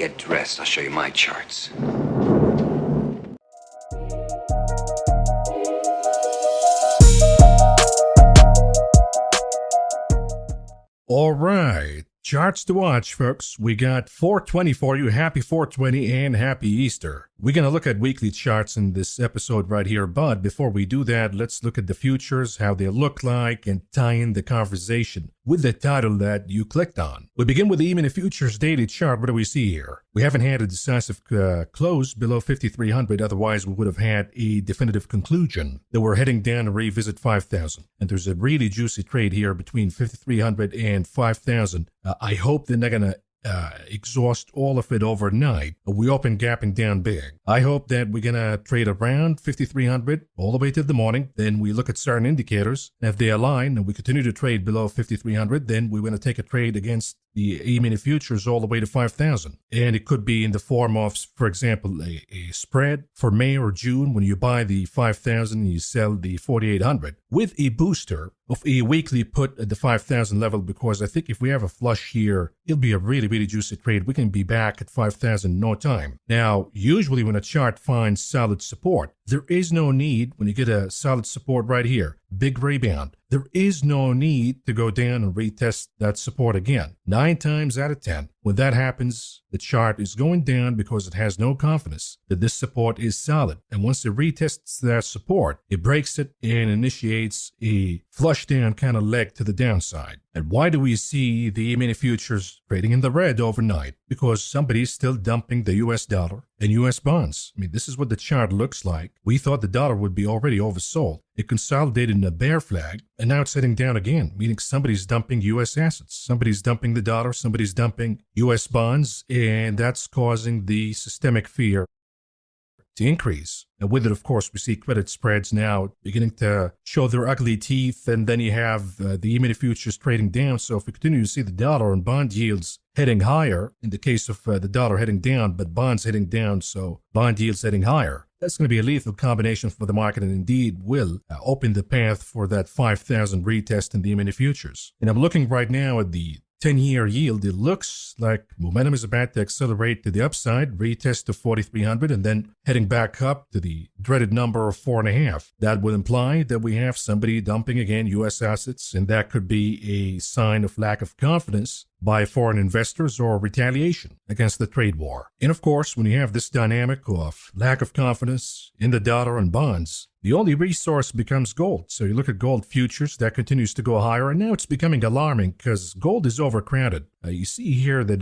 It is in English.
Get dressed. I'll show you my charts. All right, charts to watch, folks. We got 420 for you. Happy 420 and happy Easter. We're going to look at weekly charts in this episode right here, but before we do that, let's look at the futures, how they look like, and tie in the conversation with the title that you clicked on. We begin with the E-mini futures daily chart. What do we see here? We haven't had a decisive close below 5,300, otherwise we would have had a definitive conclusion that we're heading down to revisit 5,000. And there's a really juicy trade here between 5,300 and 5,000. I hope they're not going to exhaust all of it overnight. We open gapping down big. I hope that we're gonna trade around 5,300 all the way to the morning. Then we look at certain indicators, and if they align and we continue to trade below 5,300, then we're gonna take a trade against the E-mini futures all the way to 5,000. And it could be in the form of, for example, a spread for May or June when you buy the 5,000 and you sell the 4,800 with a booster of a weekly put at the 5,000 level, because I think if we have a flush here, it'll be a really, really juicy trade. We can be back at 5,000 in no time. Now, usually when a chart finds solid support, there is no need, when you get a solid support right here, big rebound, there is no need to go down and retest that support again. 9 times out of 10, when that happens, the chart is going down because it has no confidence that this support is solid. And once it retests that support, it breaks it and initiates a flush down kind of leg to the downside. And why do we see the E-mini futures trading in the red overnight? Because somebody's still dumping the US dollar and US bonds. I mean, this is what the chart looks like. We thought the dollar would be already oversold. It consolidated in a bear flag, and now it's heading down again, meaning somebody's dumping US assets. Somebody's dumping the dollar, somebody's dumping US bonds, and that's causing the systemic fear to increase. And with it, of course, we see credit spreads now beginning to show their ugly teeth, and then you have the E-mini futures trading down. So if we continue to see the dollar and bond yields heading higher, in the case of the dollar heading down, but bonds heading down, so bond yields heading higher, that's going to be a lethal combination for the market, and indeed will open the path for that 5,000 retest in the E-mini futures. And I'm looking right now at the 10-year yield. It looks like momentum is about to accelerate to the upside, retest to 4,300, and then heading back up to the dreaded number of 4.5. That would imply that we have somebody dumping again U.S. assets, and that could be a sign of lack of confidence by foreign investors or retaliation against the trade war. And of course, when you have this dynamic of lack of confidence in the dollar and bonds, the only resource becomes gold. So you look at gold futures, that continues to go higher, and now it's becoming alarming because gold is overcrowded. You see here that